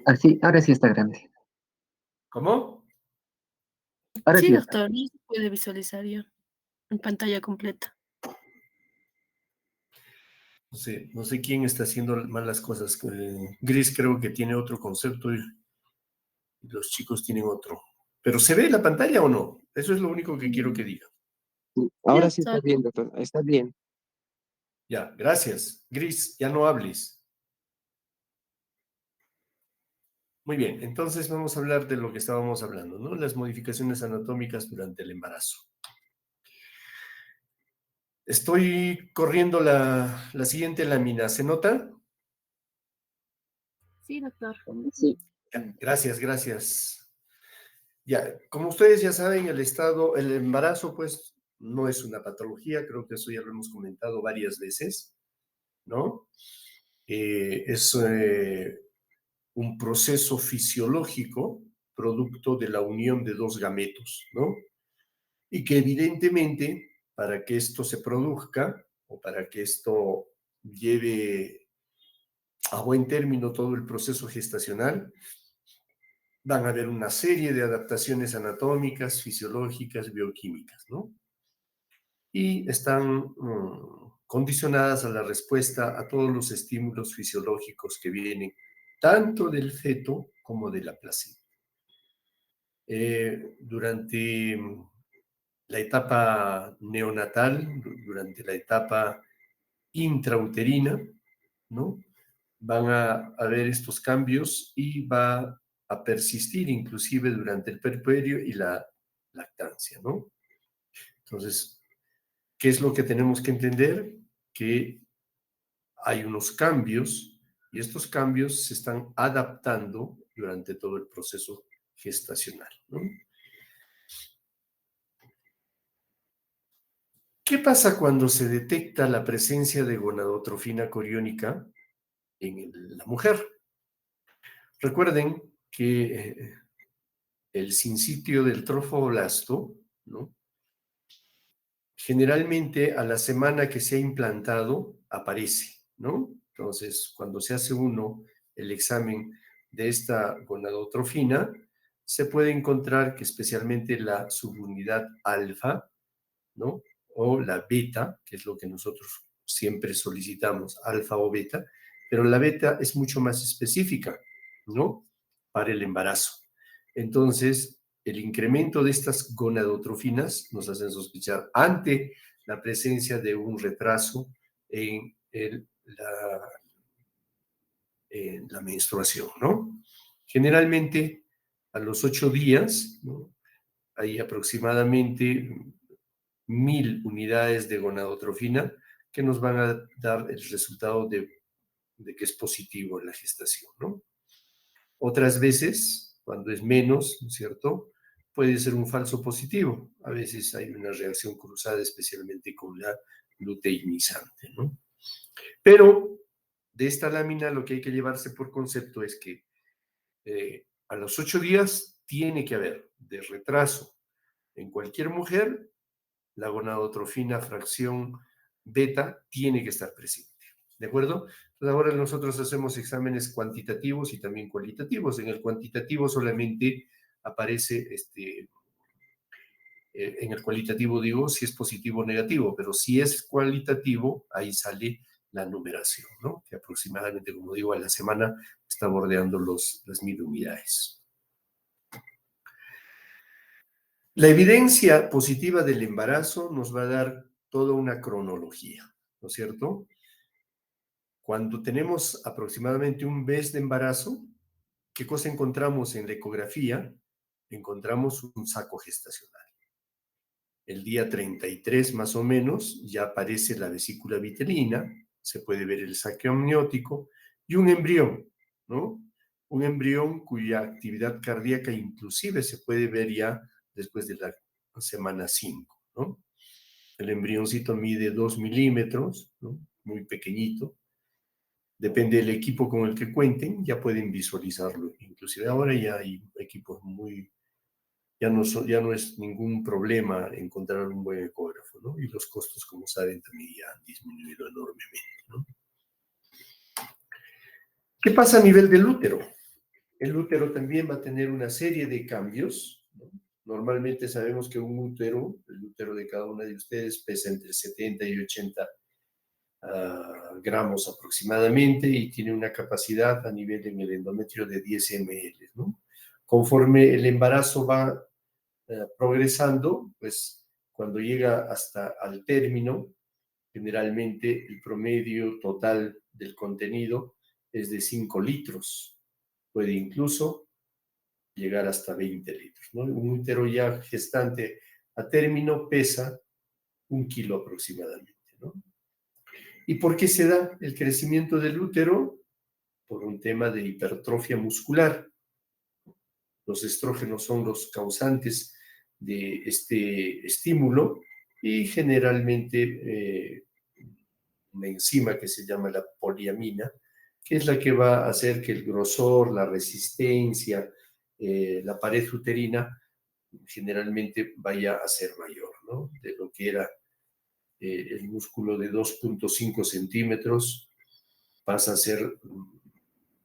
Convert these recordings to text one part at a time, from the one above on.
Así, ahora sí está grande. ¿Cómo? Ahora Sí, sí está. doctor, no se puede visualizar ya en pantalla completa. No sé quién está haciendo mal las cosas. Gris creo que tiene otro concepto y los chicos tienen otro. ¿Pero se ve la pantalla o no? Eso es lo único que quiero que diga. Sí, Sí, ahora sí está doctor. bien, doctor. Está bien. Ya, gracias. Gris, ya no hables. Muy bien, entonces vamos a hablar de lo que estábamos hablando, ¿no? Las modificaciones anatómicas durante el embarazo. Estoy corriendo la siguiente lámina. ¿Se nota? Sí, doctor. Sí. Ya, gracias, gracias. Ya, como ustedes ya saben, el embarazo, pues, no es una patología, creo que eso ya lo hemos comentado varias veces, ¿no? Es un proceso fisiológico producto de la unión de dos gametos, ¿no? Y que evidentemente, para que esto se produzca o para que esto lleve a buen término todo el proceso gestacional, van a haber una serie de adaptaciones anatómicas, fisiológicas, bioquímicas, ¿no? Y están condicionadas a la respuesta a todos los estímulos fisiológicos que vienen tanto del feto como de la placenta. Durante la etapa neonatal, durante la etapa intrauterina, ¿no? Van a haber estos cambios y va a persistir inclusive durante el puerperio y la lactancia, ¿no? Entonces, ¿qué es lo que tenemos que entender? Que hay unos cambios y estos cambios se están adaptando durante todo el proceso gestacional, ¿no? ¿Qué pasa cuando se detecta la presencia de gonadotrofina coriónica en la mujer? Recuerden que el sincitio del trofoblasto, ¿no? Generalmente a la semana que se ha implantado aparece, ¿no? Entonces, cuando se hace el examen de esta gonadotrofina, se puede encontrar que especialmente la subunidad alfa, ¿no? O la beta, que es lo que nosotros siempre solicitamos, alfa o beta, pero la beta es mucho más específica, ¿no? Para el embarazo. Entonces, el incremento de estas gonadotrofinas nos hacen sospechar ante la presencia de un retraso en la menstruación, ¿no? Generalmente, a los 8 días, ¿no? Hay aproximadamente 1000 unidades de gonadotrofina que nos van a dar el resultado de que es positivo en la gestación, ¿no? Otras veces, cuando es menos, ¿no es cierto?, puede ser un falso positivo. A veces hay una reacción cruzada, especialmente con la luteinizante, ¿no? Pero de esta lámina lo que hay que llevarse por concepto es que a los 8 días tiene que haber de retraso en cualquier mujer, la gonadotrofina fracción beta tiene que estar presente. ¿De acuerdo? Entonces ahora nosotros hacemos exámenes cuantitativos y también cualitativos. En el cuantitativo solamente aparece, en el cualitativo digo, si es positivo o negativo, pero si es cualitativo, ahí sale la numeración, ¿no? Que aproximadamente, como digo, a la semana está bordeando las 1000 unidades. La evidencia positiva del embarazo nos va a dar toda una cronología, ¿no es cierto? Cuando tenemos aproximadamente un mes de embarazo, ¿qué cosa encontramos en la ecografía? Encontramos un saco gestacional. El día 33 más o menos ya aparece la vesícula vitelina, se puede ver el saco amniótico y un embrión, ¿no? Un embrión cuya actividad cardíaca inclusive se puede ver ya después de la semana 5, ¿no? El embrioncito mide 2 milímetros, ¿no? Muy pequeñito. Depende del equipo con el que cuenten, ya pueden visualizarlo. Inclusive ahora ya hay equipos ya no es ningún problema encontrar un buen ecógrafo, ¿no? Y los costos, como saben, también ya han disminuido enormemente, ¿no? ¿Qué pasa a nivel del útero? El útero también va a tener una serie de cambios, ¿no? Normalmente sabemos que un útero, el útero de cada una de ustedes, pesa entre 70 y 80 gramos aproximadamente y tiene una capacidad a nivel en el endometrio de 10 ml, ¿no? Conforme el embarazo va progresando, pues cuando llega hasta al término, generalmente el promedio total del contenido es de 5 litros. Puede incluso llegar hasta 20 litros, ¿no? Un útero ya gestante a término pesa 1 kilo aproximadamente, ¿no? ¿Y por qué se da el crecimiento del útero? Por un tema de hipertrofia muscular. Los estrógenos son los causantes de este estímulo y generalmente una enzima que se llama la poliamina, que es la que va a hacer que el grosor, la resistencia, la pared uterina generalmente vaya a ser mayor, ¿no? De lo que era el músculo de 2.5 centímetros pasa a ser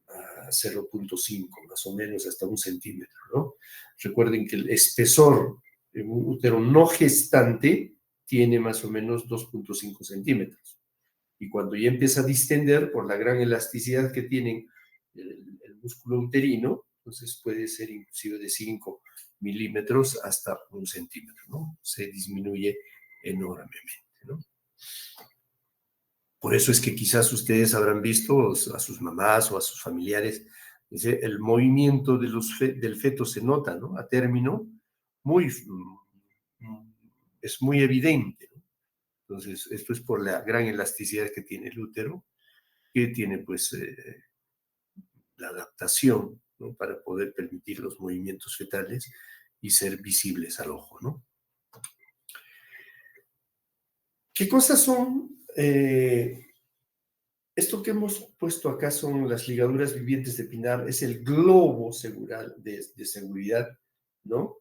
a 0.5 más o menos, hasta 1 centímetro, ¿no? Recuerden que el espesor de un útero no gestante tiene más o menos 2.5 centímetros. Y cuando ya empieza a distender por la gran elasticidad que tienen el músculo uterino, entonces puede ser inclusive de 5 milímetros hasta 1 centímetro, ¿no? Se disminuye enormemente, ¿no? Por eso es que quizás ustedes habrán visto a sus mamás o a sus familiares, dice, el movimiento de del feto se nota, ¿no? A término, muy, es muy evidente, ¿no? Entonces, esto es por la gran elasticidad que tiene el útero, que tiene pues la adaptación, ¿no? Para poder permitir los movimientos fetales y ser visibles al ojo, ¿no? ¿Qué cosas son? Esto que hemos puesto acá son las ligaduras vivientes de Pinar, es el globo de seguridad, ¿no?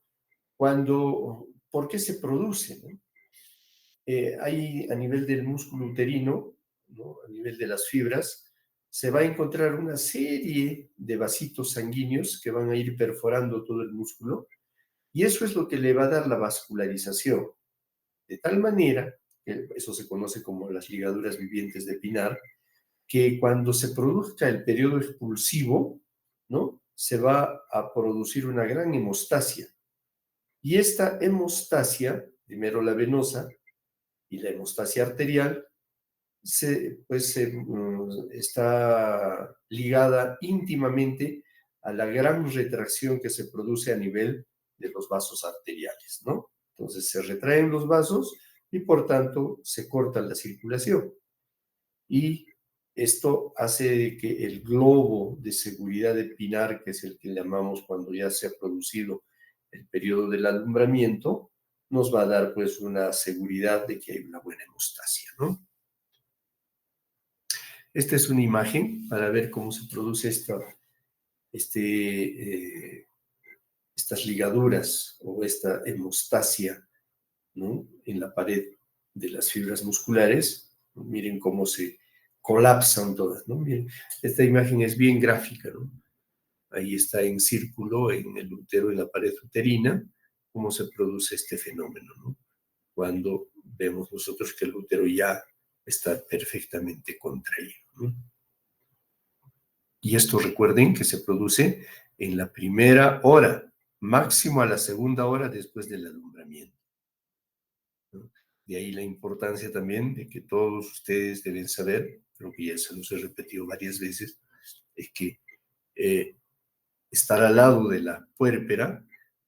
¿Por qué se produce, ¿no? Hay a nivel del músculo uterino, ¿no? A nivel de las fibras, se va a encontrar una serie de vasitos sanguíneos que van a ir perforando todo el músculo y eso es lo que le va a dar la vascularización. De tal manera, que eso se conoce como las ligaduras vivientes de Pinar, que cuando se produzca el periodo expulsivo, ¿no? Se va a producir una gran hemostasia. Y esta hemostasia, primero la venosa y la hemostasia arterial, está ligada íntimamente a la gran retracción que se produce a nivel de los vasos arteriales, ¿no? Entonces se retraen los vasos y por tanto se corta la circulación. Y esto hace que el globo de seguridad de Pinar, que es el que llamamos cuando ya se ha producido el periodo del alumbramiento, nos va a dar pues una seguridad de que hay una buena hemostasia, ¿no? Esta es una imagen para ver cómo se produce estas ligaduras o esta hemostasia, ¿no? En la pared de las fibras musculares. Miren cómo se colapsan todas, ¿no? Miren, esta imagen es bien gráfica, ¿no? Ahí está en círculo, en el útero, en la pared uterina, cómo se produce este fenómeno, ¿no? Cuando vemos nosotros que el útero ya está perfectamente contraído, ¿no? Y esto recuerden que se produce en la primera hora, máximo a la segunda hora después del alumbramiento, ¿no? De ahí la importancia también de que todos ustedes deben saber, creo que ya se los he repetido varias veces, es que estar al lado de la puérpera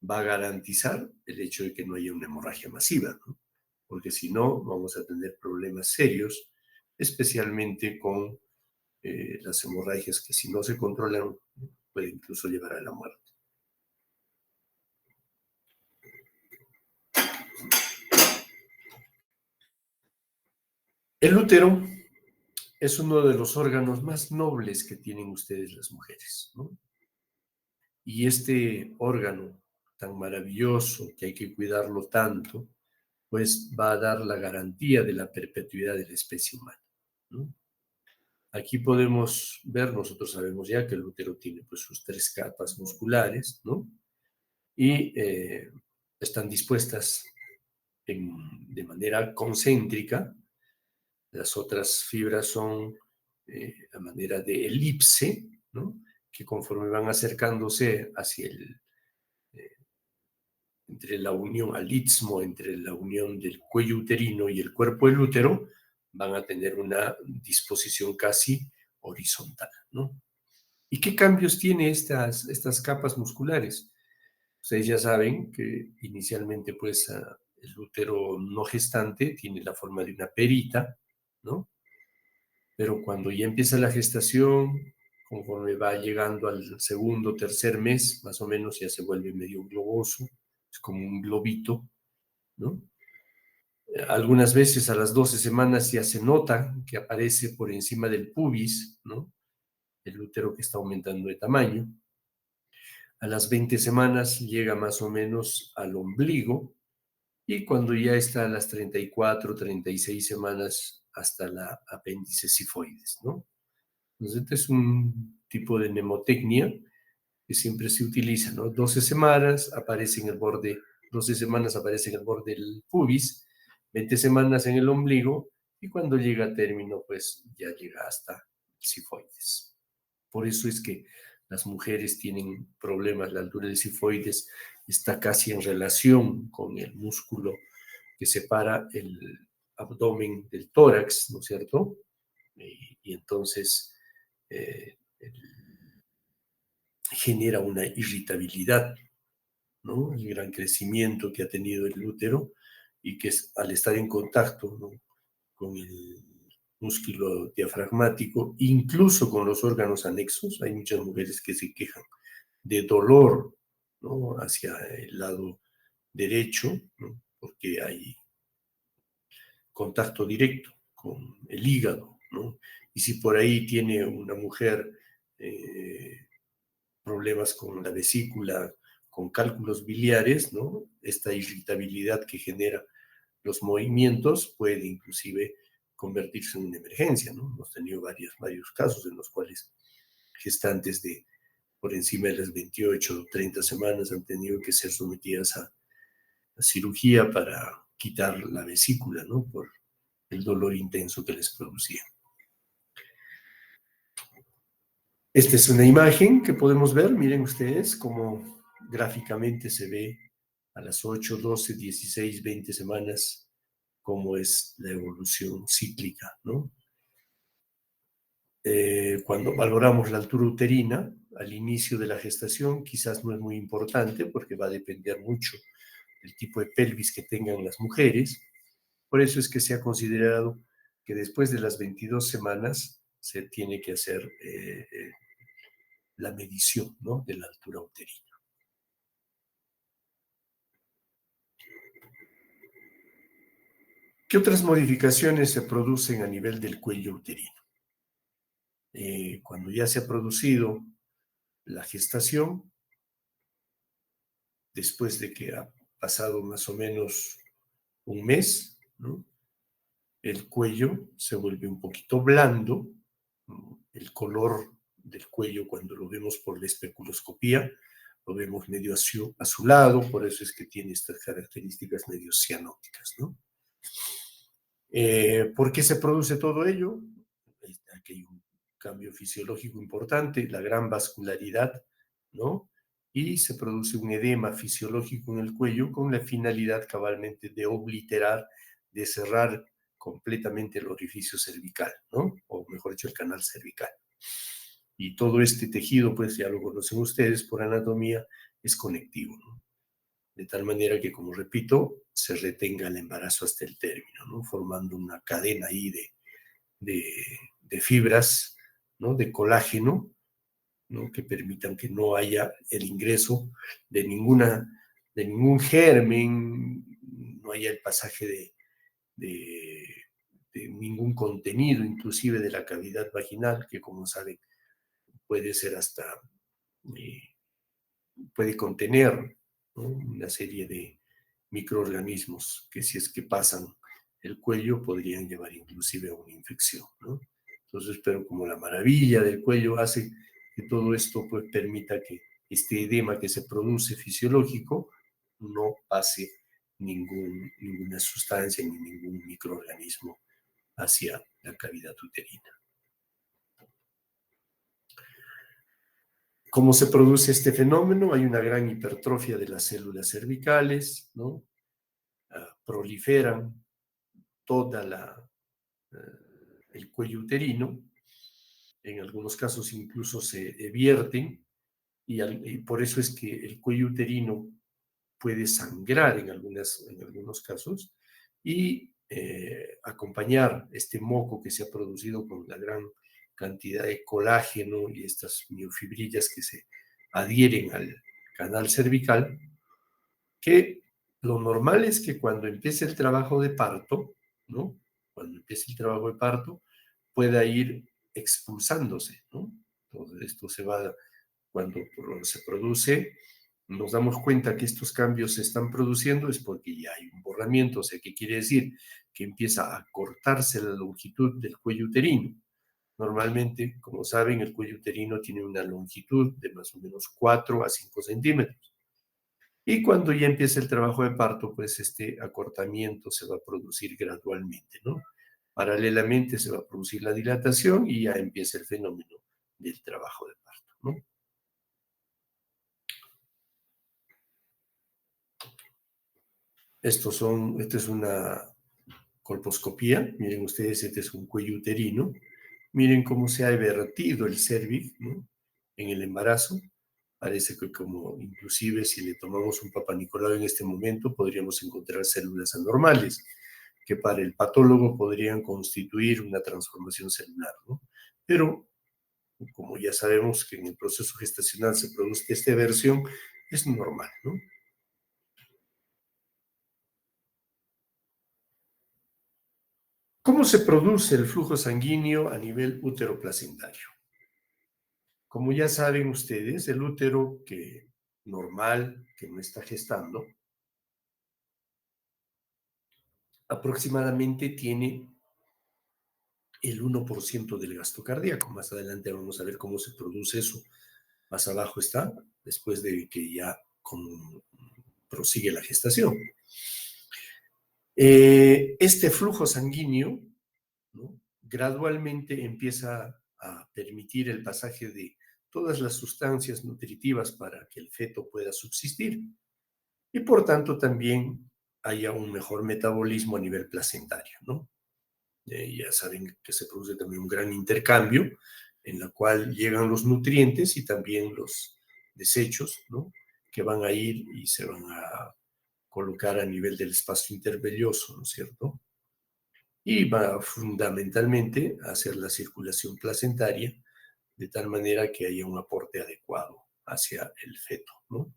va a garantizar el hecho de que no haya una hemorragia masiva, ¿no? Porque si no, vamos a tener problemas serios, especialmente con las hemorragias que si no se controlan puede incluso llevar a la muerte. El útero es uno de los órganos más nobles que tienen ustedes las mujeres, ¿no? Y este órgano tan maravilloso que hay que cuidarlo tanto, pues va a dar la garantía de la perpetuidad de la especie humana, ¿no? Aquí podemos ver, nosotros sabemos ya que el útero tiene pues sus 3 capas musculares, ¿no? Y están dispuestas de manera concéntrica. Las otras fibras son a manera de elipse, ¿no? Que conforme van acercándose hacia entre la unión, al istmo, entre la unión del cuello uterino y el cuerpo del útero, van a tener una disposición casi horizontal, ¿no? ¿Y qué cambios tiene estas capas musculares? Ustedes ya saben que inicialmente, pues, el útero no gestante tiene la forma de una perita, ¿no? Pero cuando ya empieza la gestación, conforme va llegando al segundo, tercer mes, más o menos ya se vuelve medio globoso, es como un globito, ¿no? Algunas veces a las 12 semanas ya se nota que aparece por encima del pubis, ¿no? El útero que está aumentando de tamaño. A las 20 semanas llega más o menos al ombligo y cuando ya está a las 34, 36 semanas hasta la apéndice sifoides, ¿no? Entonces, este es un tipo de mnemotecnia que siempre se utiliza, ¿no? 12 semanas aparece en el borde, 12 semanas aparece en el borde del pubis, 20 semanas en el ombligo y cuando llega a término, pues ya llega hasta el sifoides. Por eso es que las mujeres tienen problemas, la altura del sifoides está casi en relación con el músculo que separa el abdomen del tórax, ¿no es cierto? Y entonces genera una irritabilidad, ¿no? El gran crecimiento que ha tenido el útero y que al estar en contacto, ¿no?, con el músculo diafragmático, incluso con los órganos anexos, hay muchas mujeres que se quejan de dolor, ¿no?, hacia el lado derecho, ¿no?, porque hay contacto directo con el hígado, ¿no? Y si por ahí tiene una mujer problemas con la vesícula, con cálculos biliares, ¿no? Esta irritabilidad que genera los movimientos puede inclusive convertirse en una emergencia, ¿no? Hemos tenido varios casos en los cuales gestantes de por encima de las 28 o 30 semanas han tenido que ser sometidas a cirugía para quitar la vesícula, ¿no? Por el dolor intenso que les producía. Esta es una imagen que podemos ver, miren ustedes cómo gráficamente se ve a las 8, 12, 16, 20 semanas cómo es la evolución cíclica, ¿no? Cuando valoramos la altura uterina al inicio de la gestación, quizás no es muy importante porque va a depender mucho del tipo de pelvis que tengan las mujeres. Por eso es que se ha considerado que después de las 22 semanas se tiene que hacer la medición, ¿no?, de la altura uterina. ¿Qué otras modificaciones se producen a nivel del cuello uterino? Cuando ya se ha producido la gestación, después de que ha pasado más o menos un mes, ¿no?, el cuello se vuelve un poquito blando, ¿no? El color del cuello, cuando lo vemos por la especuloscopía, lo vemos medio azulado, por eso es que tiene estas características medio cianóticas, ¿no? ¿Por qué se produce todo ello? Aquí hay un cambio fisiológico importante, la gran vascularidad, ¿no? Y se produce un edema fisiológico en el cuello con la finalidad cabalmente de obliterar, de cerrar completamente el orificio cervical, ¿no? O mejor dicho, el canal cervical. Y todo este tejido, pues ya lo conocen ustedes por anatomía, es conectivo, ¿no? De tal manera que, como repito, se retenga el embarazo hasta el término, ¿no? Formando una cadena ahí de fibras, ¿no?, de colágeno, ¿no?, que permitan que no haya el ingreso de ningún germen, no haya el pasaje de ningún contenido, inclusive de la cavidad vaginal, que como saben puede ser hasta, puede contener, ¿no?, una serie de microorganismos que si es que pasan el cuello podrían llevar inclusive a una infección, ¿no? Entonces, pero como la maravilla del cuello hace que todo esto pues permita que este edema que se produce fisiológico no pase ninguna sustancia ni ningún microorganismo hacia la cavidad uterina. ¿Cómo se produce este fenómeno? Hay una gran hipertrofia de las células cervicales, ¿no? Proliferan toda el cuello uterino, en algunos casos incluso se vierten, y por eso es que el cuello uterino puede sangrar en algunos casos y acompañar este moco que se ha producido con la gran cantidad de colágeno y estas miofibrillas que se adhieren al canal cervical, que lo normal es que cuando empiece el trabajo de parto, ¿no? Cuando empiece el trabajo de parto, pueda ir expulsándose, ¿no? Todo esto se va, cuando se produce, nos damos cuenta que estos cambios se están produciendo, es porque ya hay un borramiento, o sea, ¿qué quiere decir? Que empieza a cortarse la longitud del cuello uterino. Normalmente, como saben, el cuello uterino tiene una longitud de más o menos 4 a 5 centímetros. Y cuando ya empieza el trabajo de parto, pues este acortamiento se va a producir gradualmente, ¿no? Paralelamente se va a producir la dilatación y ya empieza el fenómeno del trabajo de parto, ¿no? Esta es una colposcopía. Miren ustedes, este es un cuello uterino. Miren cómo se ha vertido el cérvix, ¿no? En el embarazo. Parece que como inclusive si le tomamos un Papá Nicolau en este momento, podríamos encontrar células anormales, que para el patólogo podrían constituir una transformación celular, ¿no? Pero como ya sabemos que en el proceso gestacional se produce esta versión, es normal, ¿no? ¿Cómo se produce el flujo sanguíneo a nivel útero-placentario? Como ya saben ustedes, el útero normal, que no está gestando, aproximadamente tiene el 1% del gasto cardíaco. Más adelante vamos a ver cómo se produce eso. Más abajo está, después de que ya prosigue la gestación. Este flujo sanguíneo, ¿no? Gradualmente empieza a permitir el pasaje de todas las sustancias nutritivas para que el feto pueda subsistir y por tanto también haya un mejor metabolismo a nivel placentario, ¿no? Ya saben que se produce también un gran intercambio en la cual llegan los nutrientes y también los desechos, ¿no? Que van a ir y se van a colocar a nivel del espacio intervelloso, ¿no es cierto? Y va fundamentalmente a hacer la circulación placentaria de tal manera que haya un aporte adecuado hacia el feto, ¿no?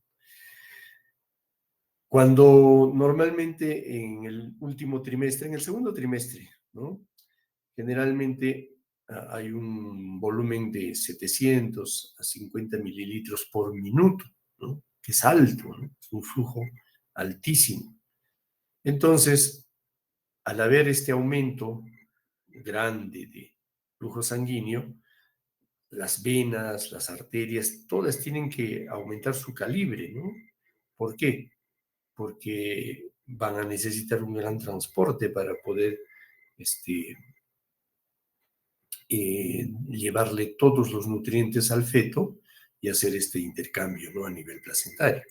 Cuando normalmente en el último trimestre, en el segundo trimestre, ¿no? Generalmente hay un volumen de 700 a 50 mililitros por minuto, ¿no? Que es alto, ¿no? Es un flujo altísimo. Entonces, al haber este aumento grande de flujo sanguíneo, las venas, las arterias, todas tienen que aumentar su calibre, ¿no? ¿Por qué? Porque van a necesitar un gran transporte para poder llevarle todos los nutrientes al feto y hacer este intercambio, ¿no? A nivel placentario.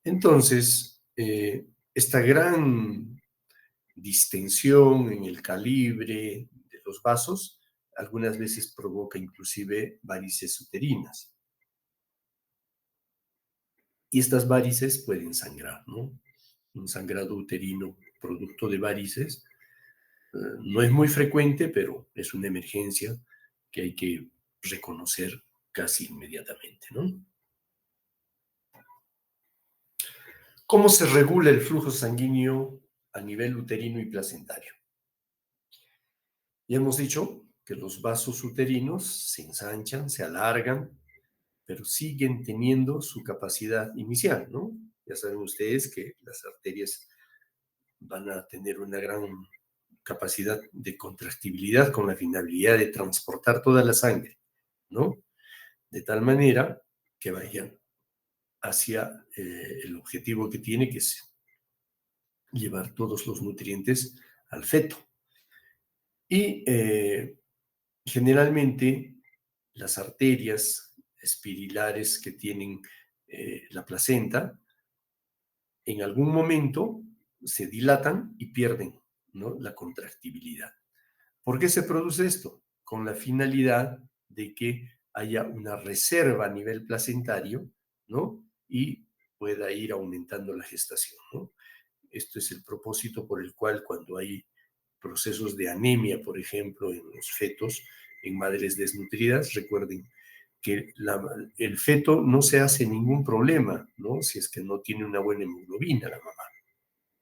Entonces, esta gran distensión en el calibre de los vasos algunas veces provoca inclusive varices uterinas. Y estas varices pueden sangrar, ¿no? Un sangrado uterino producto de varices no es muy frecuente, pero es una emergencia que hay que reconocer casi inmediatamente, ¿no? ¿Cómo se regula el flujo sanguíneo a nivel uterino y placentario? Ya hemos dicho que los vasos uterinos se ensanchan, se alargan, pero siguen teniendo su capacidad inicial, ¿no? Ya saben ustedes que las arterias van a tener una gran capacidad de contractibilidad con la finalidad de transportar toda la sangre, ¿no? De tal manera que vayan hacia el objetivo que tiene, que es llevar todos los nutrientes al feto. Y generalmente las arterias espirilares que tienen la placenta, en algún momento se dilatan y pierden, ¿no?, la contractibilidad. ¿Por qué se produce esto? Con la finalidad de que haya una reserva a nivel placentario, ¿no?, y pueda ir aumentando la gestación, ¿no? Esto es el propósito por el cual cuando hay procesos de anemia, por ejemplo, en los fetos, en madres desnutridas, recuerden que el feto no se hace ningún problema, ¿no?, si es que no tiene una buena hemoglobina la mamá.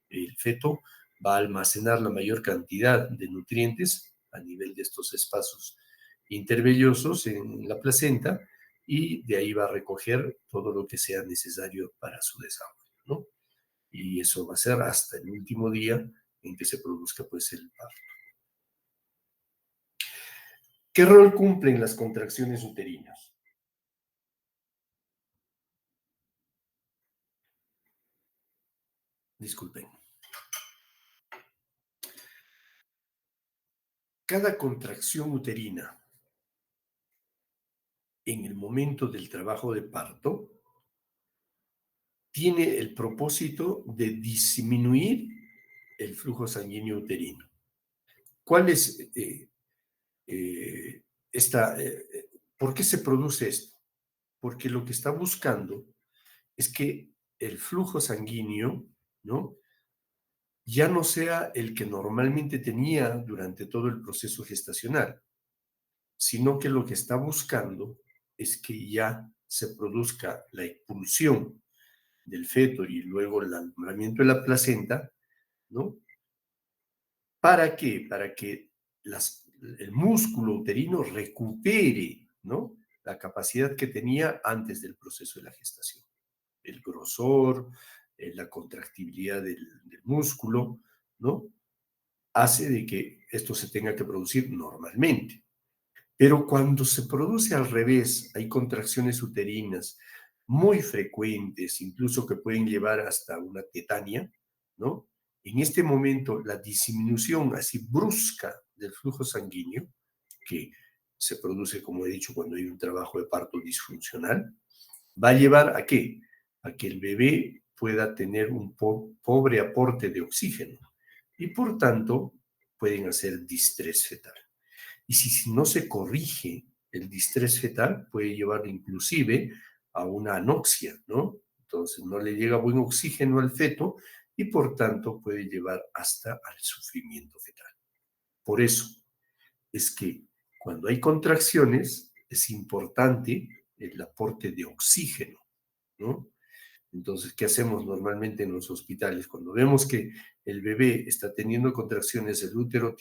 El feto va a almacenar la mayor cantidad de nutrientes a nivel de estos espacios intervellosos en la placenta y de ahí va a recoger todo lo que sea necesario para su desarrollo, ¿no? Y eso va a ser hasta el último día en que se produzca pues el parto. ¿Qué rol cumplen las contracciones uterinas? Disculpen. Cada contracción uterina en el momento del trabajo de parto tiene el propósito de disminuir el flujo sanguíneo uterino. ¿Cuál es por qué se produce esto? Porque lo que está buscando es que el flujo sanguíneo, ¿no?, ya no sea el que normalmente tenía durante todo el proceso gestacional, sino que lo que está buscando es que ya se produzca la expulsión del feto y luego el alumbramiento de la placenta, ¿no? ¿Para qué? Para que el músculo uterino recupere, ¿no?, la capacidad que tenía antes del proceso de la gestación. El grosor, la contractibilidad del músculo, ¿no?, hace de que esto se tenga que producir normalmente. Pero cuando se produce al revés, hay contracciones uterinas muy frecuentes, incluso que pueden llevar hasta una tetania, ¿no? En este momento, la disminución así brusca del flujo sanguíneo, que se produce, como he dicho, cuando hay un trabajo de parto disfuncional, va a llevar ¿a qué? A que el bebé pueda tener un pobre aporte de oxígeno y por tanto pueden hacer distrés fetal. Y si no se corrige el distrés fetal, puede llevar inclusive a una anoxia, ¿no? Entonces no le llega buen oxígeno al feto y por tanto puede llevar hasta al sufrimiento fetal. Por eso es que cuando hay contracciones es importante el aporte de oxígeno, ¿no? Entonces, ¿qué hacemos normalmente en los hospitales? Cuando vemos que el bebé está teniendo contracciones, el útero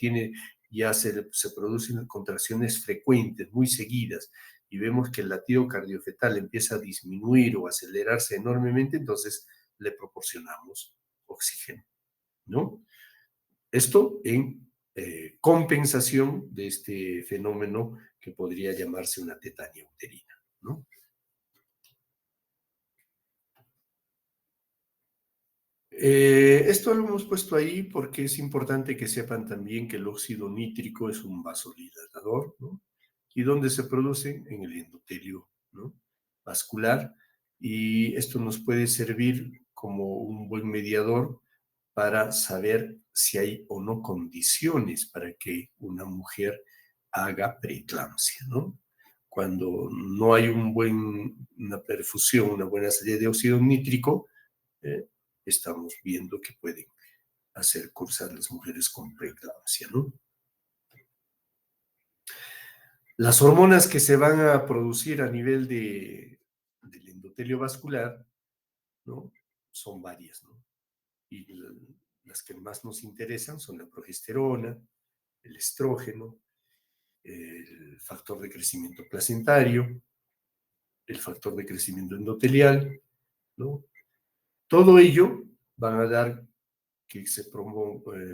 ya se producen contracciones frecuentes, muy seguidas, y vemos que el latido cardiofetal empieza a disminuir o acelerarse enormemente, entonces le proporcionamos oxígeno, ¿no? Esto en compensación de este fenómeno que podría llamarse una tetania uterina, ¿no? Esto lo hemos puesto ahí porque es importante que sepan también que el óxido nítrico es un vasodilatador, ¿no? ¿Y dónde se produce? En el endotelio, ¿no?, vascular. Y esto nos puede servir como un buen mediador para saber si hay o no condiciones para que una mujer haga preeclampsia, ¿no? Cuando no hay una perfusión, una buena salida de óxido nítrico, eh, estamos viendo que pueden hacer cursar las mujeres con preeclampsia, ¿no? Las hormonas que se van a producir a nivel del endotelio vascular, ¿no?, son varias, ¿no? Y las que más nos interesan son la progesterona, el estrógeno, el factor de crecimiento placentario, el factor de crecimiento endotelial, ¿no? Todo ello van a dar que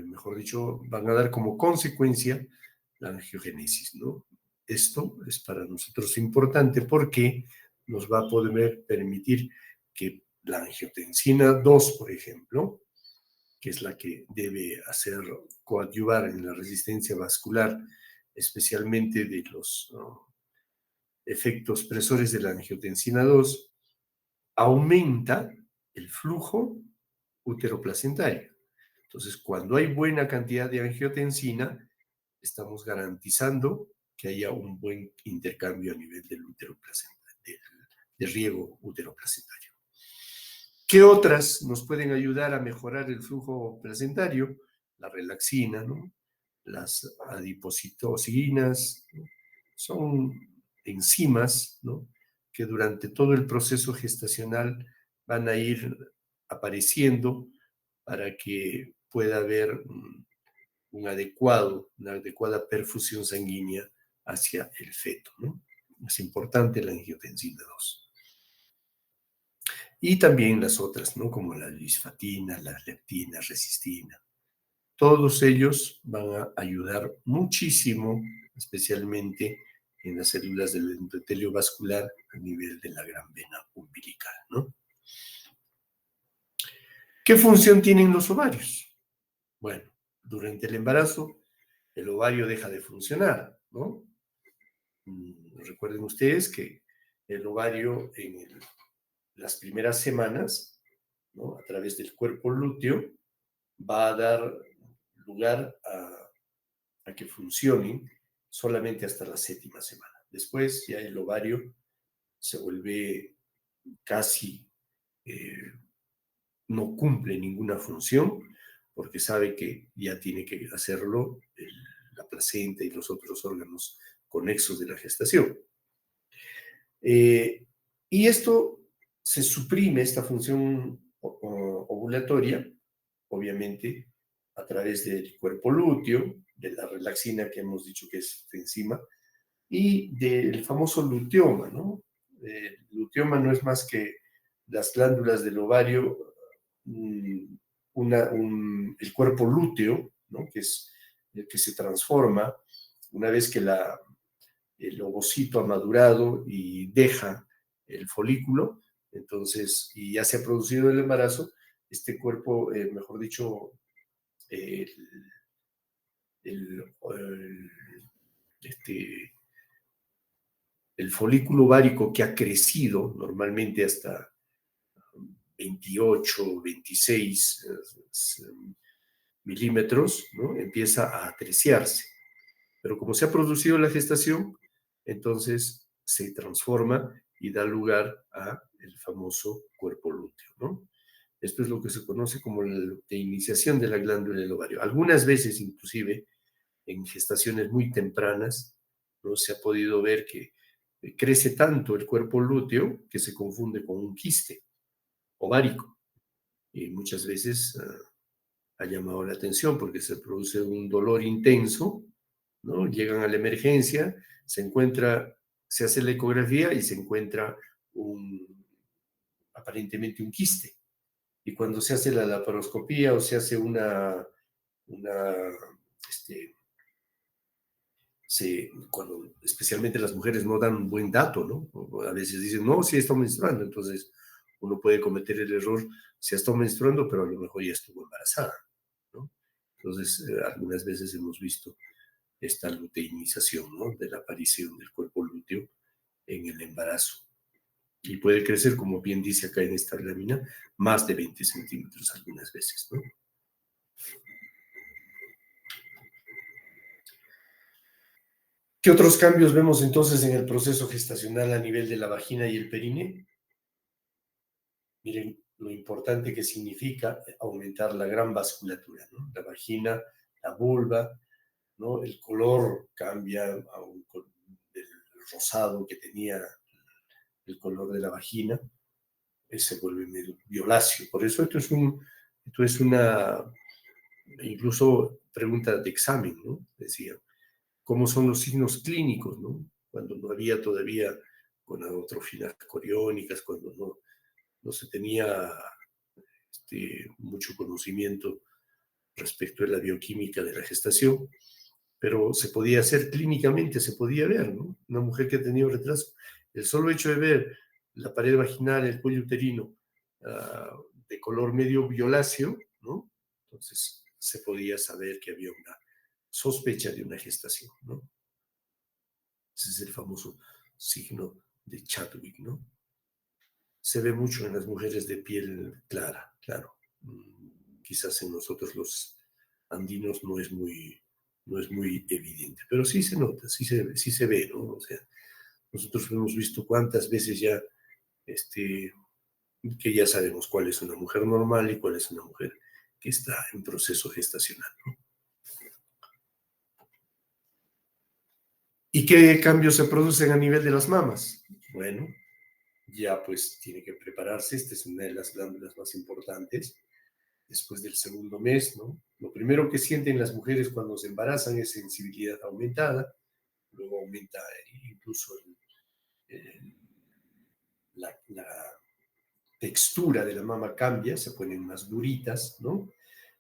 mejor dicho, van a dar como consecuencia la angiogénesis, ¿no? Esto es para nosotros importante porque nos va a poder permitir que la angiotensina 2, por ejemplo, que es la que debe hacer coadyuvar en la resistencia vascular, especialmente de los efectos presores de la angiotensina 2, aumenta el flujo uteroplacentario. Entonces, cuando hay buena cantidad de angiotensina, estamos garantizando que haya un buen intercambio a nivel del del riego uteroplacentario. ¿Qué otras nos pueden ayudar a mejorar el flujo placentario? La relaxina, ¿no? Las adipocitocinas, ¿no? Son enzimas, ¿no?, que durante todo el proceso gestacional van a ir apareciendo para que pueda haber una adecuada perfusión sanguínea hacia el feto, ¿no? Es importante la angiotensina 2. Y también las otras, ¿no?, como la lisfatina, la leptina, resistina. Todos ellos van a ayudar muchísimo, especialmente en las células del endotelio vascular a nivel de la gran vena umbilical, ¿no? ¿Qué función tienen los ovarios? Bueno, durante el embarazo, el ovario deja de funcionar, ¿no? Recuerden ustedes que el ovario en las primeras semanas, ¿no?, a través del cuerpo lúteo, va a dar lugar a que funcionen solamente hasta la 7ª semana. Después ya el ovario se vuelve casi, no cumple ninguna función, porque sabe que ya tiene que hacerlo la placenta y los otros órganos conexos de la gestación. Y esto se suprime, esta función ovulatoria, obviamente, a través del cuerpo lúteo, de la relaxina que hemos dicho que es enzima, y del famoso luteoma, ¿no? El luteoma no es más que las glándulas del ovario, el cuerpo lúteo, ¿no?, que es el que se transforma una vez que el ovocito ha madurado y deja el folículo, entonces, y ya se ha producido el embarazo, este cuerpo, mejor dicho, el, el folículo ovárico que ha crecido normalmente hasta 28, 26 milímetros, ¿no?, empieza a atreciarse. Pero como se ha producido la gestación, entonces se transforma y da lugar a el famoso cuerpo lúteo, ¿no? Esto es lo que se conoce como la luteiniciación de la glándula del ovario. Algunas veces, inclusive, en gestaciones muy tempranas, ¿no?, se ha podido ver que crece tanto el cuerpo lúteo que se confunde con un quiste ovárico. Y muchas veces ha llamado la atención porque se produce un dolor intenso, ¿no? Llegan a la emergencia, se hace la ecografía y se encuentra aparentemente un quiste. Y cuando se hace la laparoscopía o se hace cuando especialmente las mujeres no dan un buen dato, ¿no? A veces dicen, no, sí está menstruando, entonces uno puede cometer el error, sí está menstruando, pero a lo mejor ya estuvo embarazada, ¿no? Entonces, algunas veces hemos visto esta luteinización, ¿no?, de la aparición del cuerpo lúteo en el embarazo. Y puede crecer, como bien dice acá en esta lámina, más de 20 centímetros algunas veces, ¿no? ¿Qué otros cambios vemos entonces en el proceso gestacional a nivel de la vagina y el perine? Miren lo importante que significa aumentar la gran vasculatura, ¿no? La vagina, la vulva, ¿no? El color cambia del rosado que tenía el color de la vagina, se vuelve medio violáceo. Por eso esto es una, incluso pregunta de examen, ¿no? Decía, ¿cómo son los signos clínicos, ¿no? Cuando no había todavía gonadotrofinas coriónicas, cuando no se tenía mucho conocimiento respecto de la bioquímica de la gestación, pero se podía hacer clínicamente, se podía ver, ¿no? Una mujer que ha tenido retraso, el solo hecho de ver la pared vaginal, el cuello uterino, de color medio violáceo, ¿no? Entonces se podía saber que había una sospecha de una gestación, ¿no? Ese es el famoso signo de Chadwick, ¿no? Se ve mucho en las mujeres de piel clara, claro. Quizás en nosotros los andinos no es muy evidente, pero sí se nota, sí se ve, ¿no? O sea, nosotros hemos visto cuántas veces ya, que ya sabemos cuál es una mujer normal y cuál es una mujer que está en proceso gestacional, ¿no? ¿Y qué cambios se producen a nivel de las mamas? Bueno, ya pues tiene que prepararse, esta es una de las glándulas más importantes, después del segundo mes, ¿no? Lo primero que sienten las mujeres cuando se embarazan es sensibilidad aumentada, luego aumenta incluso la textura de la mama cambia, se ponen más duritas, ¿no?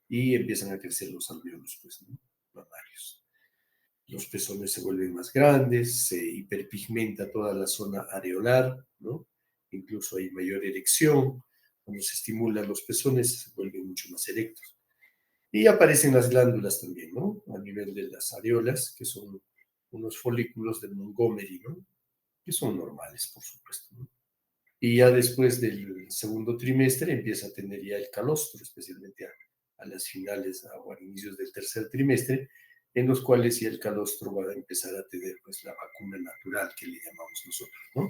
Y empiezan a crecer los alvéolos, pues, ¿no? Mamarios. Los pezones se vuelven más grandes, se hiperpigmenta toda la zona areolar, ¿no? Incluso hay mayor erección. Cuando se estimulan los pezones, se vuelven mucho más erectos. Y aparecen las glándulas también, ¿no? A nivel de las areolas, que son unos folículos de Montgomery, ¿no? Que son normales, por supuesto, ¿no? Y ya después del segundo trimestre empieza a tener ya el calostro, especialmente a las finales o a inicios del tercer trimestre, en los cuales ya el calostro va a empezar a tener pues la vacuna natural que le llamamos nosotros, ¿no?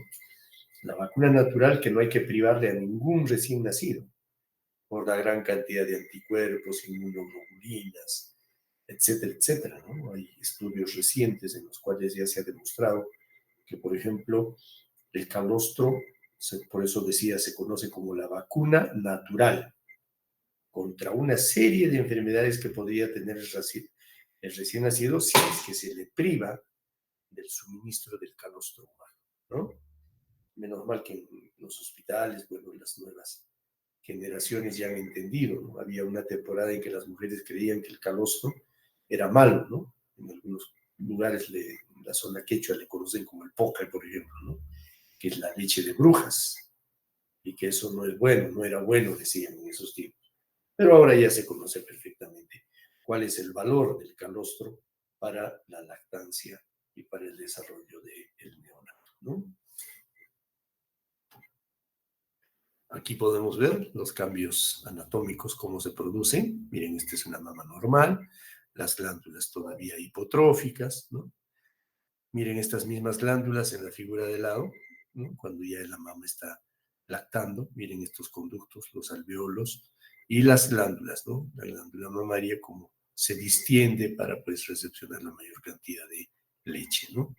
La vacuna natural que no hay que privarle a ningún recién nacido por la gran cantidad de anticuerpos, inmunoglobulinas, etcétera, etcétera, ¿no? Hay estudios recientes en los cuales ya se ha demostrado que, por ejemplo, el calostro, por eso decía, se conoce como la vacuna natural contra una serie de enfermedades que podría tener el recién nacido si es que se le priva del suministro del calostro humano, ¿no? Menos mal que en los hospitales, bueno, las nuevas generaciones ya han entendido, ¿no? Había una temporada en que las mujeres creían que el calostro era malo, ¿no? En algunos lugares, en la zona quechua, le conocen como el poca, por ejemplo, ¿no? Que es la leche de brujas, y que eso no es bueno, no era bueno, decían en esos tiempos. Pero ahora ya se conoce perfectamente cuál es el valor del calostro para la lactancia y para el desarrollo del neonato, ¿no? Aquí podemos ver los cambios anatómicos, cómo se producen. Miren, esta es una mama normal, las glándulas todavía hipotróficas, ¿no? Miren estas mismas glándulas en la figura de lado, ¿no? Cuando ya la mama está lactando, miren estos conductos, los alveolos y las glándulas, ¿no? La glándula mamaria como se distiende para pues recepcionar la mayor cantidad de leche, ¿no?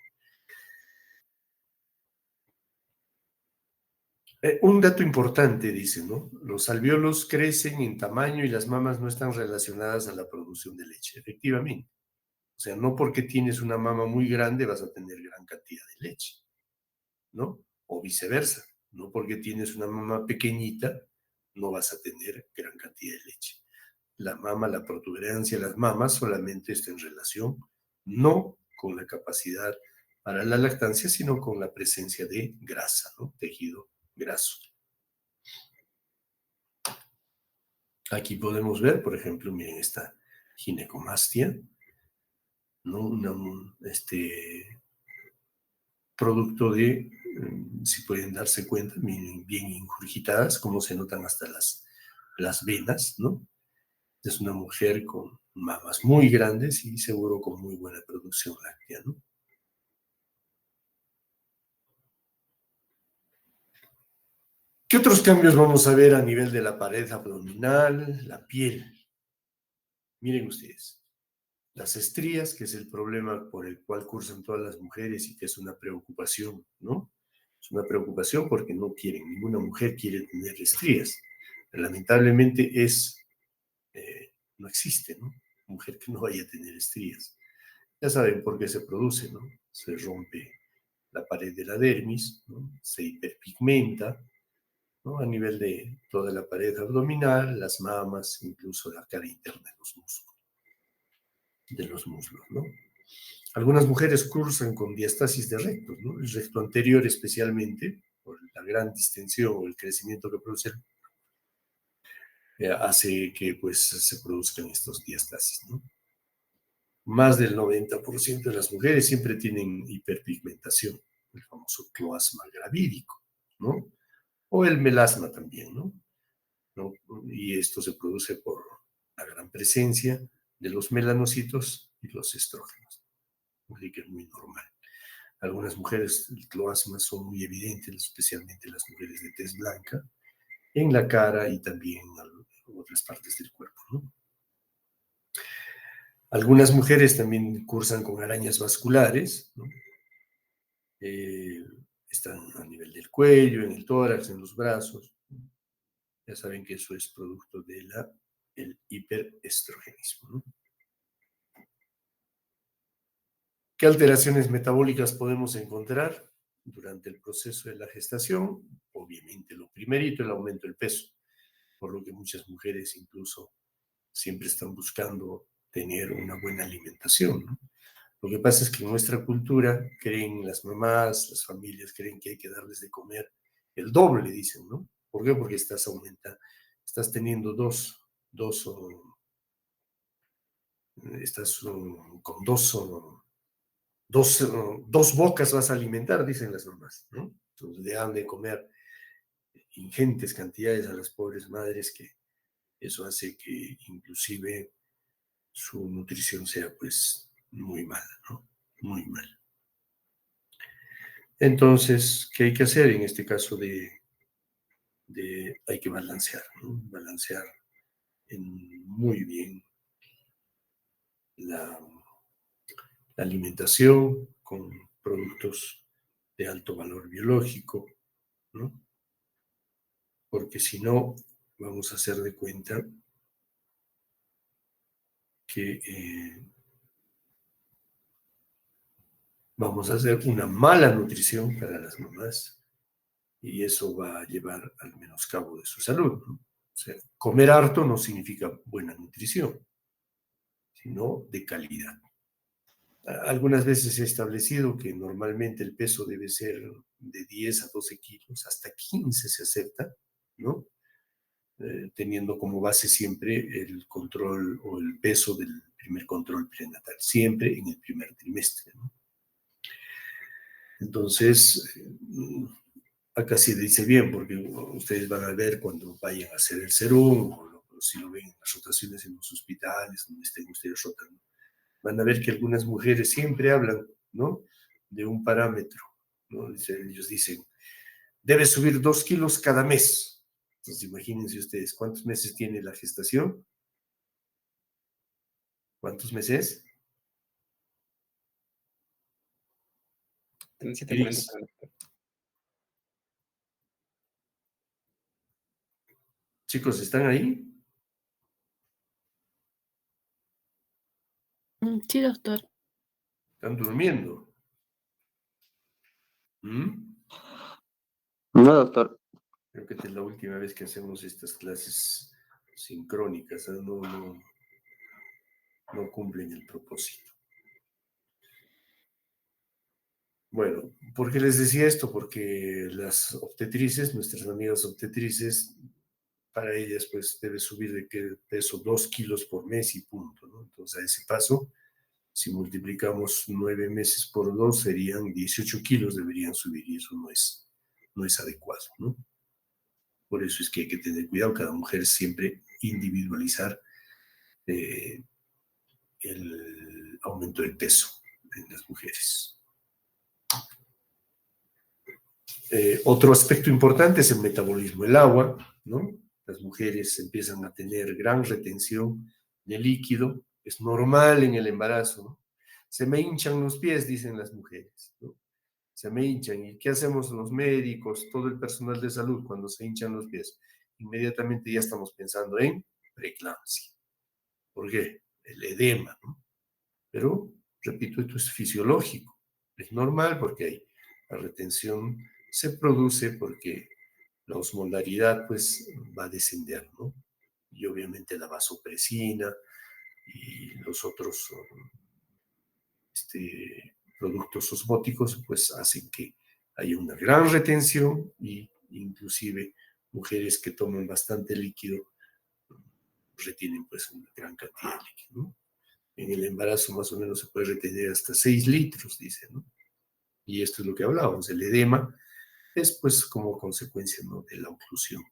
Un dato importante, dice, ¿no? Los alvéolos crecen en tamaño y las mamas no están relacionadas a la producción de leche, efectivamente. O sea, no porque tienes una mama muy grande vas a tener gran cantidad de leche, ¿no? O viceversa, no porque tienes una mama pequeñita no vas a tener gran cantidad de leche. La mama, la protuberancia de las mamas solamente está en relación no con la capacidad para la lactancia, sino con la presencia de grasa, ¿no? Tejido graso. Aquí podemos ver, por ejemplo, miren esta ginecomastia, ¿no? Producto de, si pueden darse cuenta, bien ingurgitadas, como se notan hasta las venas, ¿no? Es una mujer con mamas muy grandes y seguro con muy buena producción láctea, ¿no? ¿Qué otros cambios vamos a ver a nivel de la pared abdominal, la piel? Miren ustedes, las estrías, que es el problema por el cual cursan todas las mujeres y que es una preocupación, ¿no? Es una preocupación porque no quieren, ninguna mujer quiere tener estrías. Lamentablemente no existe, ¿no? Mujer que no vaya a tener estrías. Ya saben por qué se produce, ¿no? Se rompe la pared de la dermis, ¿no? Se hiperpigmenta, ¿no? A nivel de toda la pared abdominal, las mamas, incluso la cara interna de los muslos, ¿no? Algunas mujeres cursan con diastasis de rectos, ¿no? El recto anterior especialmente, por la gran distensión o el crecimiento que produce, hace que pues se produzcan estos diastasis, ¿no? Más del 90% de las mujeres siempre tienen hiperpigmentación, el famoso cloasma gravídico, ¿no? O el melasma también, ¿no? Y esto se produce por la gran presencia de los melanocitos y los estrógenos, así que es muy normal. Algunas mujeres el cloasma son muy evidentes, especialmente las mujeres de tez blanca, en la cara y también en otras partes del cuerpo, ¿no? Algunas mujeres también cursan con arañas vasculares, ¿no? Están a nivel del cuello, en el tórax, en los brazos. Ya saben que eso es producto del hiperestrogenismo, ¿no? ¿Qué alteraciones metabólicas podemos encontrar durante el proceso de la gestación? Obviamente, lo primerito, el aumento del peso, por lo que muchas mujeres incluso siempre están buscando tener una buena alimentación, ¿no? Lo que pasa es que en nuestra cultura creen las mamás, las familias creen que hay que darles de comer el doble, dicen, ¿no? ¿Por qué? Porque estás teniendo estás con dos bocas vas a alimentar, dicen las mamás, ¿no? Entonces le dan de comer ingentes cantidades a las pobres madres, que eso hace que inclusive su nutrición sea pues muy mala, ¿no? Muy mala. Entonces, ¿qué hay que hacer en este caso hay que balancear, ¿no? Balancear muy bien la alimentación con productos de alto valor biológico, ¿no? Porque si no, vamos a hacer de cuenta que vamos a hacer una mala nutrición para las mamás y eso va a llevar al menoscabo de su salud, ¿no? O sea, comer harto no significa buena nutrición, sino de calidad. Algunas veces he establecido que normalmente el peso debe ser de 10 a 12 kilos, hasta 15 se acepta, ¿no? Teniendo como base siempre el control o el peso del primer control prenatal, siempre en el primer trimestre, ¿no? Entonces, acá sí dice bien, porque ustedes van a ver cuando vayan a hacer el serum, o si lo ven en las rotaciones en los hospitales, donde estén ustedes rotando, van a ver que algunas mujeres siempre hablan, ¿no?, de un parámetro, ¿no? Ellos dicen, debe subir 2 kilos cada mes. Entonces, imagínense ustedes, ¿cuántos meses tiene la gestación? ¿Cuántos meses? 37, 40, Gris. 40. Chicos, ¿están ahí? Sí, doctor. ¿Están durmiendo? ¿Mm? No, doctor. Creo que esta es la última vez que hacemos estas clases sincrónicas, ¿eh? No cumplen el propósito. Bueno, ¿por qué les decía esto? Porque las obstetrices, nuestras amigas obstetrices, para ellas pues debe subir de peso 2 kilos por mes y punto, ¿no? Entonces a ese paso, si multiplicamos 9 meses por 2, serían 18 kilos deberían subir y eso no es adecuado, ¿no? Por eso es que hay que tener cuidado, cada mujer siempre individualizar el aumento del peso en las mujeres. Otro aspecto importante es el metabolismo, el agua, ¿no? Las mujeres empiezan a tener gran retención de líquido, es normal en el embarazo, ¿no? Se me hinchan los pies, dicen las mujeres, ¿no? Se me hinchan. ¿Y qué hacemos los médicos, todo el personal de salud cuando se hinchan los pies? Inmediatamente ya estamos pensando en preeclampsia. ¿Por qué? El edema, ¿no? Pero, repito, esto es fisiológico, es normal porque la retención se produce porque la osmolaridad pues va a descender, ¿no? Y obviamente la vasopresina y los otros productos osmóticos pues hacen que haya una gran retención y inclusive mujeres que toman bastante líquido retienen pues una gran cantidad de líquido, ¿no? En el embarazo más o menos se puede retener hasta 6 litros, dice, ¿no? Y esto es lo que hablábamos, el edema es pues como consecuencia, ¿no?, de la oclusión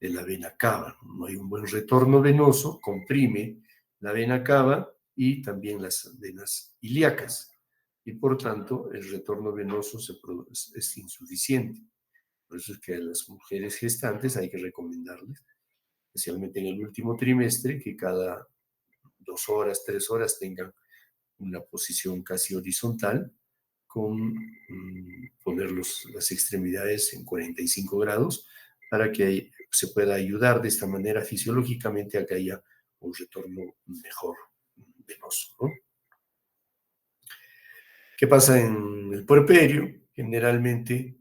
de la vena cava. No hay un buen retorno venoso, comprime la vena cava y también las venas ilíacas. Y por tanto, el retorno venoso es insuficiente. Por eso es que a las mujeres gestantes hay que recomendarles, especialmente en el último trimestre, que cada 2 horas, 3 horas tengan una posición casi horizontal con poner las extremidades en 45 grados para que se pueda ayudar de esta manera fisiológicamente a que haya un retorno mejor venoso, ¿no? ¿Qué pasa en el puerperio? Generalmente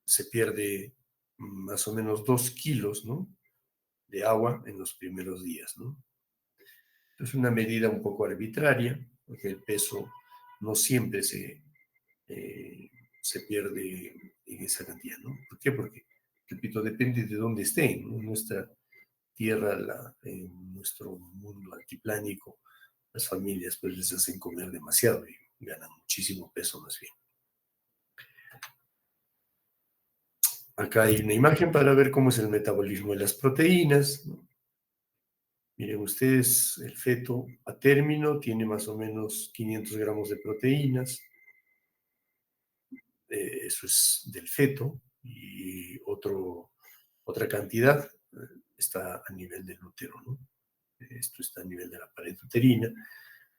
se pierde más o menos 2 kilos, ¿no?, de agua en los primeros días, ¿no? Es una medida un poco arbitraria, porque el peso no siempre se pierde en esa cantidad, ¿no? ¿Por qué? Porque, repito, depende de dónde estén, ¿no? En nuestra tierra, en nuestro mundo altiplánico, las familias pues les hacen comer demasiado y ganan muchísimo peso más bien. Acá hay una imagen para ver cómo es el metabolismo de las proteínas, ¿no? Miren ustedes, el feto a término tiene más o menos 500 gramos de proteínas. Eso es del feto, y otra cantidad está a nivel del útero, ¿no? Esto está a nivel de la pared uterina,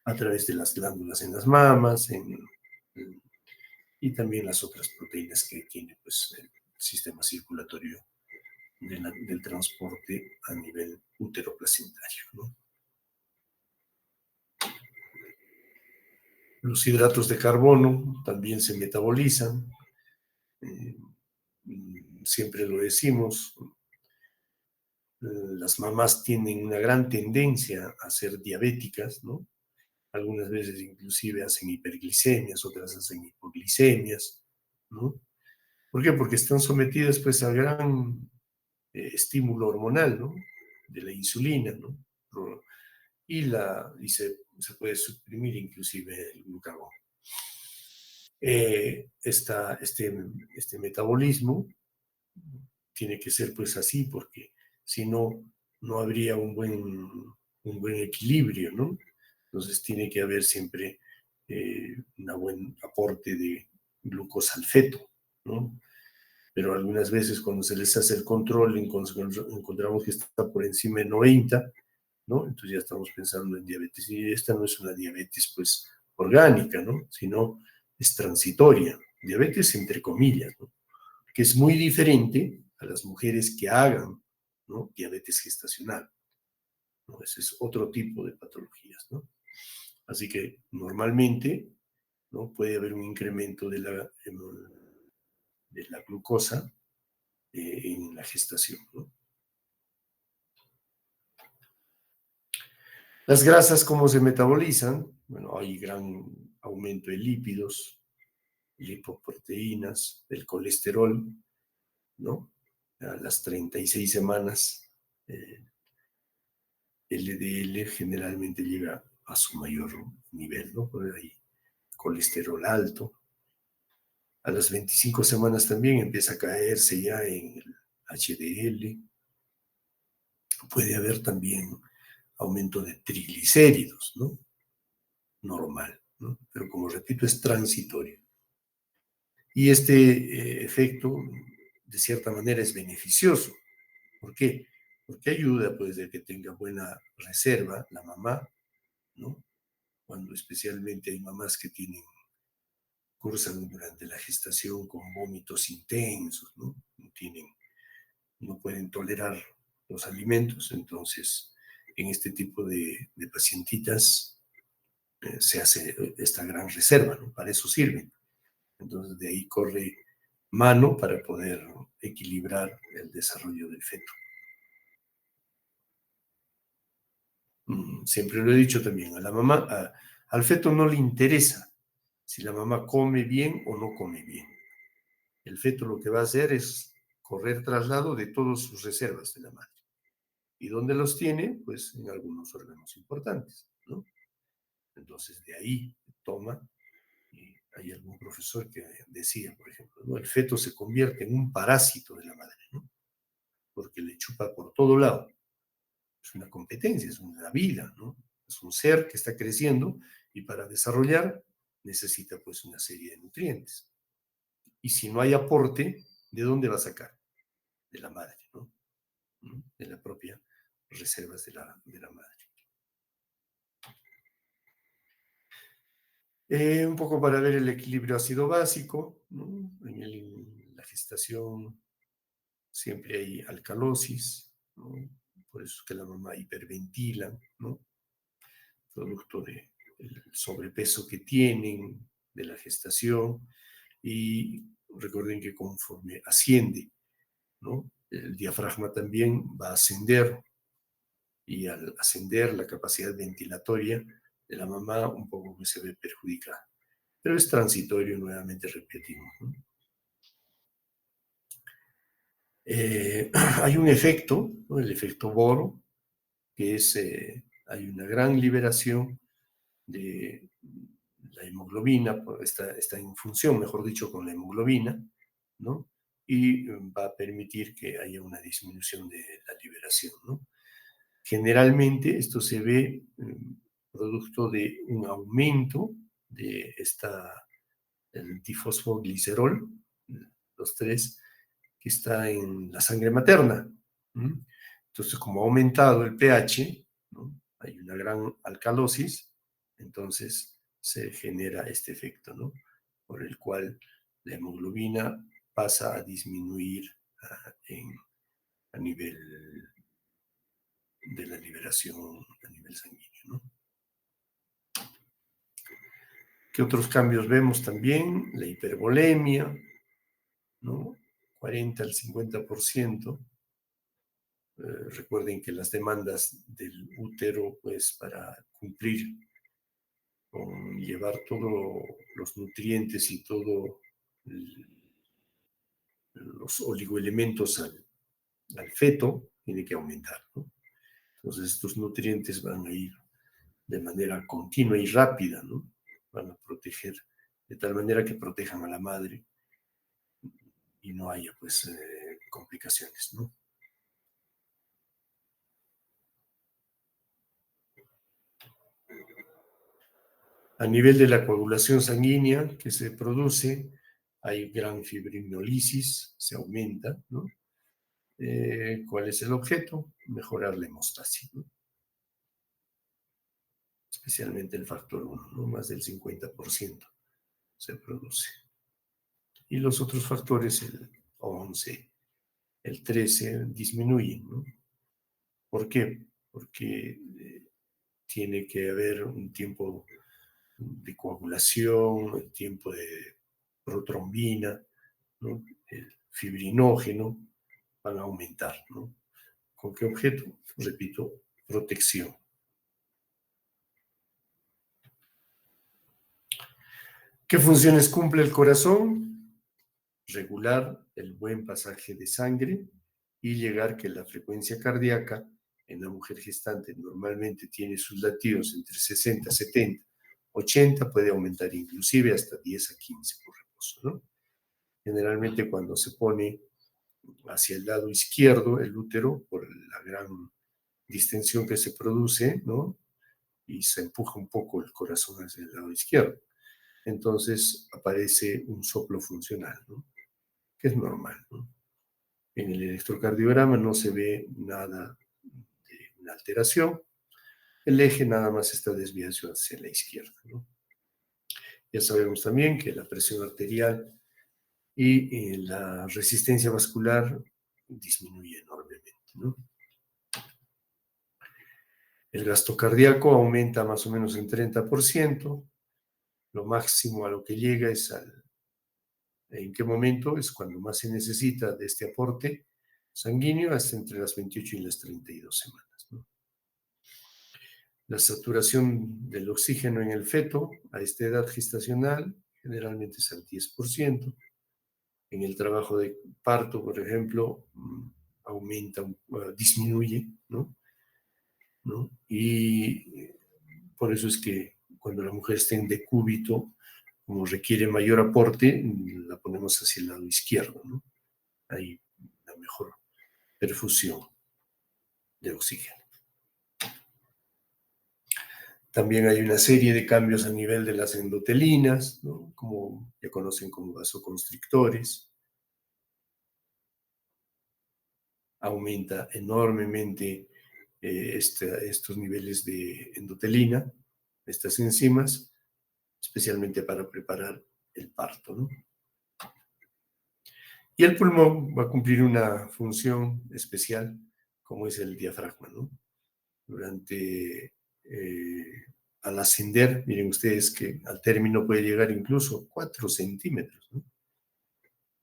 a través de las glándulas en las mamas, y también las otras proteínas que tiene pues, el sistema circulatorio del transporte a nivel uteroplacentario, ¿no? Los hidratos de carbono también se metabolizan. Siempre lo decimos, las mamás tienen una gran tendencia a ser diabéticas, ¿no? Algunas veces inclusive hacen hiperglicemias, otras hacen hipoglicemias, ¿no? ¿Por qué? Porque están sometidas pues al gran estímulo hormonal, ¿no?, de la insulina, ¿no? Y se puede suprimir inclusive el glucagón. Este metabolismo tiene que ser pues así, porque si no, no habría un buen equilibrio, ¿no? Entonces tiene que haber siempre un buen aporte de glucosa al feto, ¿no? Pero algunas veces cuando se les hace el control encontramos que está por encima de 90, ¿no? Entonces ya estamos pensando en diabetes, y esta no es una diabetes pues orgánica, ¿no?, sino es transitoria, diabetes entre comillas, ¿no?, que es muy diferente a las mujeres que hagan, ¿no?, diabetes gestacional, ¿no? Ese es otro tipo de patologías, ¿no? Así que normalmente, ¿no?, puede haber un incremento de la glucosa en la gestación, ¿no? Las grasas, ¿cómo se metabolizan? Bueno, hay gran aumento de lípidos, lipoproteínas, del colesterol, ¿no? A las 36 semanas, el LDL generalmente llega a su mayor nivel, ¿no? Por ahí, colesterol alto. A las 25 semanas también empieza a caerse ya en el HDL. Puede haber también aumento de triglicéridos, ¿no? Normal, ¿no? Pero como repito, es transitorio. Y este efecto, de cierta manera, es beneficioso. ¿Por qué? Porque ayuda, pues, de que tenga buena reserva la mamá, ¿no? Cuando especialmente hay mamás que cursan durante la gestación con vómitos intensos, ¿no? No pueden tolerar los alimentos, entonces en este tipo de pacientitas se hace esta gran reserva, ¿no? Para eso sirven. Entonces de ahí corre mano para poder equilibrar el desarrollo del feto. Siempre lo he dicho también, a la mamá, al feto no le interesa si la mamá come bien o no come bien. El feto lo que va a hacer es correr traslado de todas sus reservas de la madre. ¿Y dónde los tiene? Pues en algunos órganos importantes, ¿no? Entonces de ahí toma, y hay algún profesor que decía, por ejemplo, ¿no? El feto se convierte en un parásito de la madre, ¿no? Porque le chupa por todo lado. Es una competencia, es una vida, ¿no? Es un ser que está creciendo y para desarrollar necesita pues una serie de nutrientes. Y si no hay aporte, ¿de dónde va a sacar? De la madre, ¿no? De la propia reservas de la madre. Un poco para ver el equilibrio ácido básico, ¿no? En la gestación siempre hay alcalosis, ¿no? Por eso es que la mamá hiperventila, ¿no? Producto del sobrepeso que tienen, de la gestación, y recuerden que conforme asciende, ¿no? El diafragma también va a ascender, y al ascender la capacidad ventilatoria de la mamá un poco que se ve perjudicada. Pero es transitorio, nuevamente repetimos, ¿no? Hay un efecto, ¿no? El efecto Boro, que es, hay una gran liberación de la hemoglobina, está en función, mejor dicho, con la hemoglobina, ¿no? Y va a permitir que haya una disminución de la liberación, ¿no? Generalmente esto se ve producto de un aumento de el difosfoglicerol, los tres, que está en la sangre materna. Entonces, como ha aumentado el pH, ¿no? Hay una gran alcalosis, entonces se genera este efecto, ¿no? Por el cual la hemoglobina pasa a disminuir a nivel de la liberación a nivel sanguíneo, ¿no? ¿Qué otros cambios vemos también? La hipervolemia, ¿no? 40 al 50%. Recuerden que las demandas del útero, pues para cumplir con llevar todos los nutrientes y todos los oligoelementos al feto, tiene que aumentar, ¿no? Entonces estos nutrientes van a ir de manera continua y rápida, ¿no? Van a proteger de tal manera que protejan a la madre y no haya, pues, complicaciones, ¿no? A nivel de la coagulación sanguínea que se produce, hay gran fibrinolisis, se aumenta, ¿no? ¿Cuál es el objeto? Mejorar la hemostasis, ¿no? Especialmente el factor 1, ¿no? Más del 50% se produce. Y los otros factores, el 11, el 13, disminuyen, ¿no? ¿Por qué? Porque tiene que haber un tiempo de coagulación, el tiempo de protrombina, ¿no? El fibrinógeno, van a aumentar, ¿no? ¿Con qué objeto? Repito, protección. ¿Qué funciones cumple el corazón? Regular el buen pasaje de sangre y llegar que la frecuencia cardíaca en la mujer gestante normalmente tiene sus latidos entre 60, 70, 80, puede aumentar inclusive hasta 10 a 15 por reposo, ¿no? Generalmente cuando se pone hacia el lado izquierdo el útero, por la gran distensión que se produce, ¿no? Y se empuja un poco el corazón hacia el lado izquierdo. Entonces aparece un soplo funcional, ¿no? Que es normal, ¿no? En el electrocardiograma no se ve nada de una alteración. El eje nada más está desviado hacia la izquierda, ¿no? Ya sabemos también que la presión arterial y la resistencia vascular disminuye enormemente, ¿no? El gasto cardíaco aumenta más o menos en 30%. Lo máximo a lo que llega es al ¿En qué momento? Es cuando más se necesita de este aporte sanguíneo, hasta entre las 28 y las 32 semanas, ¿no? La saturación del oxígeno en el feto a esta edad gestacional generalmente es al 10%. En el trabajo de parto, por ejemplo, aumenta, disminuye, ¿no? Y por eso es que cuando la mujer está en decúbito, como requiere mayor aporte, la ponemos hacia el lado izquierdo, ¿no? Hay la mejor perfusión de oxígeno. También hay una serie de cambios a nivel de las endotelinas, ¿no? Como ya conocen como vasoconstrictores. Aumenta enormemente estos niveles de endotelina, estas enzimas, especialmente para preparar el parto, ¿no? Y el pulmón va a cumplir una función especial, como es el diafragma, ¿no? Al ascender, miren ustedes que al término puede llegar incluso 4 centímetros, ¿no?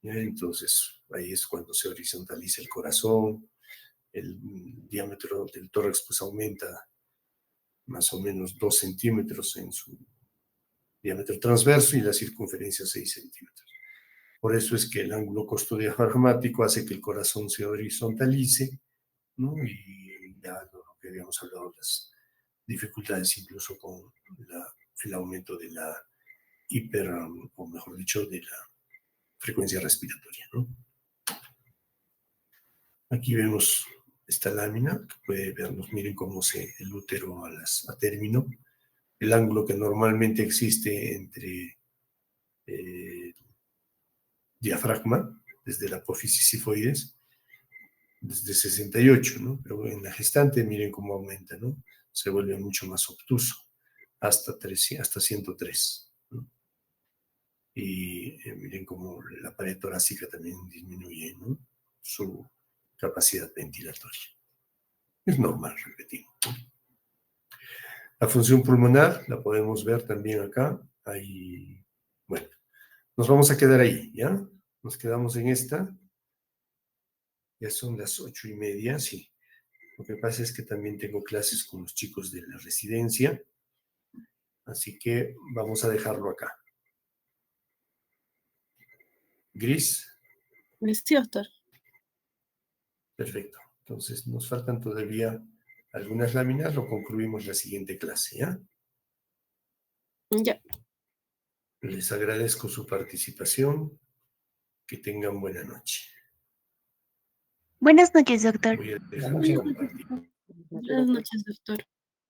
Entonces, ahí es cuando se horizontaliza el corazón, el diámetro del tórax pues aumenta más o menos 2 centímetros en su diámetro transverso y la circunferencia 6 centímetros. Por eso es que el ángulo costodiafragmático hace que el corazón se horizontalice, ¿no? Y ya lo que habíamos hablado, las dificultades incluso con el aumento de la o mejor dicho, de la frecuencia respiratoria, ¿no? Aquí vemos esta lámina, que puede vernos, miren cómo el útero a término, el ángulo que normalmente existe entre diafragma, desde la apófisis sifoides, desde 68, ¿no? Pero en la gestante miren cómo aumenta, ¿no? Se vuelve mucho más obtuso, hasta 103, ¿no? Y miren cómo la pared torácica también disminuye, ¿no? Su capacidad ventilatoria. Es normal, repetimos, ¿no? La función pulmonar la podemos ver también acá. Ahí, bueno, nos vamos a quedar ahí, ¿ya? Nos quedamos en esta. Ya son las 8:30, sí. Lo que pasa es que también tengo clases con los chicos de la residencia, así que vamos a dejarlo acá. ¿Gris? Sí, doctor. Perfecto. Entonces, nos faltan todavía algunas láminas, lo concluimos la siguiente clase, ¿ya? Ya. Les agradezco su participación. Que tengan buena noche. Buenas noches, doctor. Voy a dejar de compartir. Buenas noches, doctor.